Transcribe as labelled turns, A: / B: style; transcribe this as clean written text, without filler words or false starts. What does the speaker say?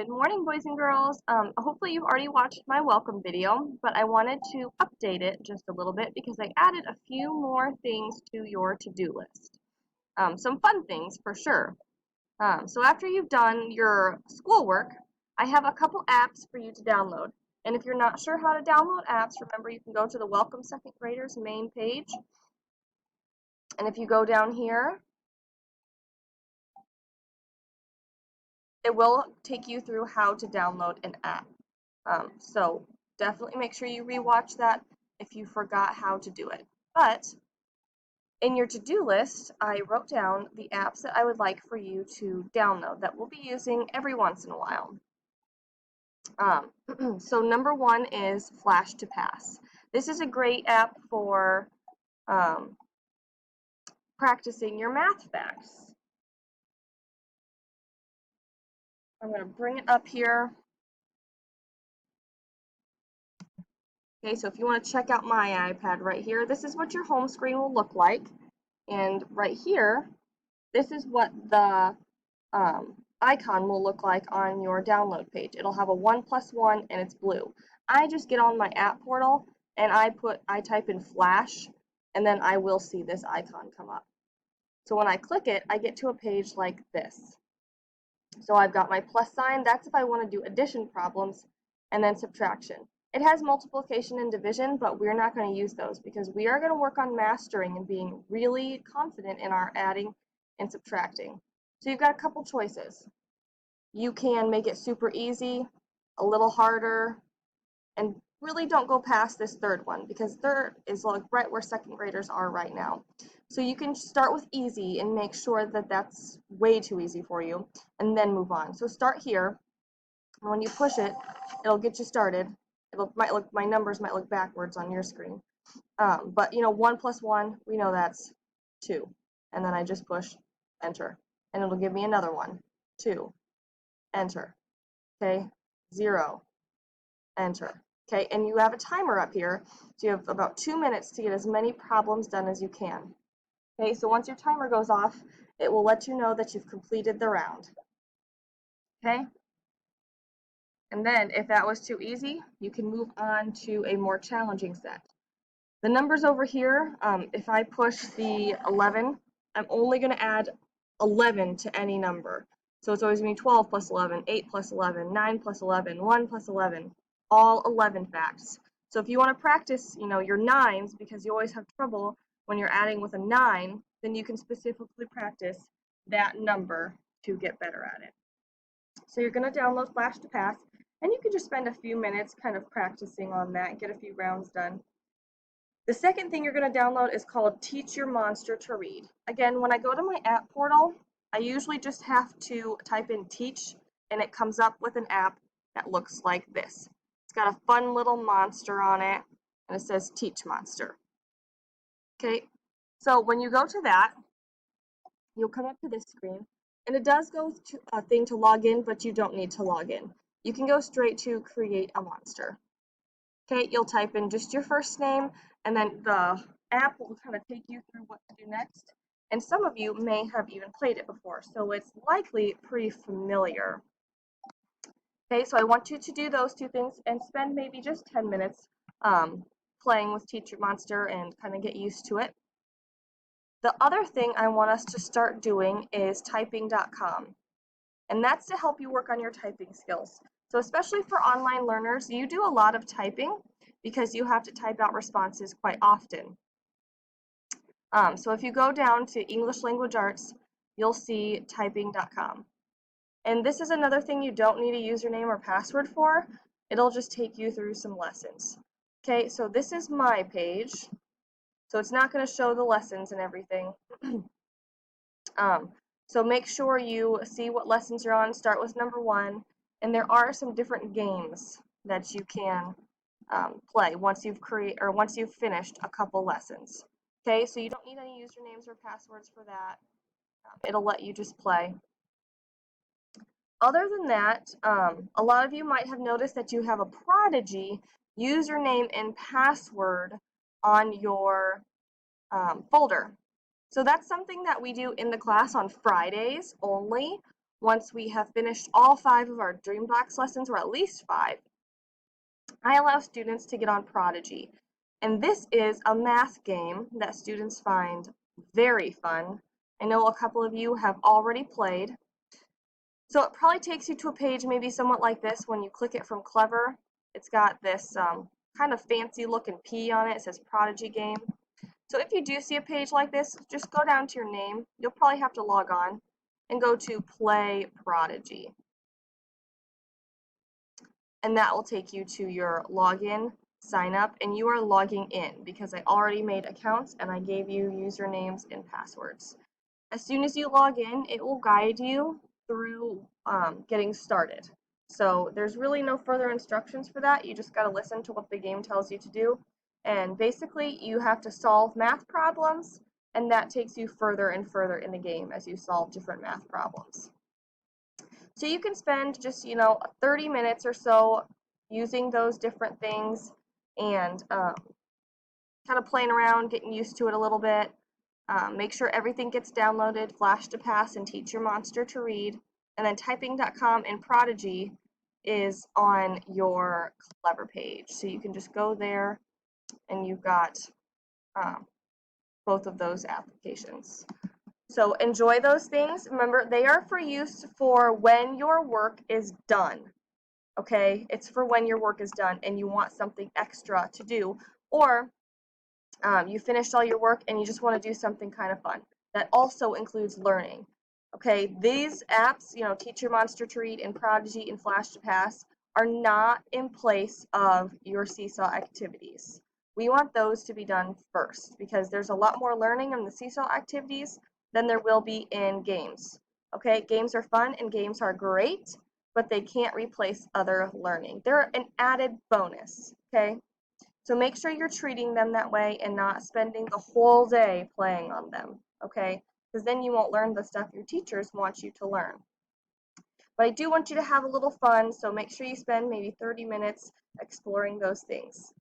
A: Good morning, boys and girls. Hopefully you've already watched my welcome video, but I wanted to update it just a little bit because I added a few more things to your to-do list. Some fun things for sure. So after you've done your schoolwork, I have a couple apps for you to download. And if you're not sure how to download apps, remember you can go to the Welcome Second Graders main page. And if you go down here, it will take you through how to download an app. So definitely make sure you rewatch that if you forgot how to do it. But in your to-do list, I wrote down the apps that I would like for you to download that we'll be using every once in a while. So number one is Flash to Pass. This is a great app for practicing your math facts. I'm going to bring it up here. Okay, so if you want to check out my iPad right here, this is what your home screen will look like. And right here, this is what the icon will look like on your download page. It'll have a 1+1 and it's blue. I just get on my app portal and I type in Flash, and then I will see this icon come up. So when I click it, I get to a page like this. So I've got my plus sign. That's if I want to do addition problems, and then subtraction. It has multiplication and division, but we're not going to use those because we are going to work on mastering and being really confident in our adding and subtracting. So you've got a couple choices. You can make it super easy, a little harder, and really don't go past this third one because third is like right where second graders are right now. So you can start with easy and make sure that that's way too easy for you and then move on. So start here, and when you push it, it'll get you started. My numbers might look backwards on your screen. But 1+1, we know that's 2. And then I just push enter. And it'll give me another one. 2. Enter. Okay. 0. Enter. Okay. And you have a timer up here. So you have about 2 minutes to get as many problems done as you can. Okay. So once your timer goes off, it will let you know that you've completed the round. Okay. And then if that was too easy, you can move on to a more challenging set. The numbers over here, if I push the 11, I'm only going to add 11 to any number. So it's always going to be 12 plus 11, 8 plus 11, 9 plus 11, 1 plus 11, all 11 facts. So if you want to practice, your nines, because you always have trouble when you're adding with a 9, then you can specifically practice that number to get better at it. So you're going to download Flash to Pass, and you can just spend a few minutes kind of practicing on that and get a few rounds done. The second thing you're going to download is called Teach Your Monster to Read. Again, when I go to my app portal, I usually just have to type in teach, and it comes up with an app that looks like this. It's got a fun little monster on it, and it says Teach Monster. Okay, so when you go to that, you'll come up to this screen, and it does go to a thing to log in, but you don't need to log in. You can go straight to create a monster. Okay, you'll type in just your first name, and then the app will kind of take you through what to do next. And some of you may have even played it before, so it's likely pretty familiar. Okay, so I want you to do those two things and spend maybe just 10 minutes playing with Teach Your Monster and kind of get used to it. The other thing I want us to start doing is Typingcom, and that's to help you work on your typing skills. So especially for online learners, you do a lot of typing because you have to type out responses quite often. So if you go down to English Language Arts, you'll see Typingcom. And this is another thing you don't need a username or password for. It'll just take you through some lessons. Okay, so this is my page. So it's not going to show the lessons and everything. So make sure you see what lessons you're on. Start with number 1. And there are some different games that you can play once you've finished a couple lessons. Okay, so you don't need any usernames or passwords for that. It'll let you just play. Other than that, a lot of you might have noticed that you have a Prodigy username and password on your folder. So that's something that we do in the class on Fridays only. once we have finished all 5 of our Dreambox lessons, or at least 5, I allow students to get on Prodigy. And this is a math game that students find very fun. I know a couple of you have already played. So it probably takes you to a page maybe somewhat like this when you click it from Clever. It's got this kind of fancy looking P on it. It says Prodigy Game. So if you do see a page like this, just go down to your name. You'll probably have to log on and go to Play Prodigy. And that will take you to your login, sign up, and you are logging in because I already made accounts and I gave you usernames and passwords. As soon as you log in, it will guide you through getting started. So there's really no further instructions for that. You just got to listen to what the game tells you to do. And basically, you have to solve math problems, and that takes you further and further in the game as you solve different math problems. So you can spend just, 30 minutes or so using those different things and kind of playing around, getting used to it a little bit. Make sure everything gets downloaded, Flash to Pass, and Teach Your Monster to Read. And then Typing.com and Prodigy is on your Clever page. So you can just go there and you've got both of those applications. So enjoy those things. Remember, they are for use for when your work is done. Okay? It's for when your work is done and you want something extra to do. Or you finished all your work and you just want to do something kind of fun. That also includes learning. Okay, these apps, Teach Your Monster to Read and Prodigy and Flash to Pass, are not in place of your Seesaw activities. We want those to be done first because there's a lot more learning in the Seesaw activities than there will be in games. Okay, games are fun and games are great, but they can't replace other learning. They're an added bonus. Okay. So make sure you're treating them that way and not spending the whole day playing on them, okay? Because then you won't learn the stuff your teachers want you to learn. But I do want you to have a little fun, so make sure you spend maybe 30 minutes exploring those things.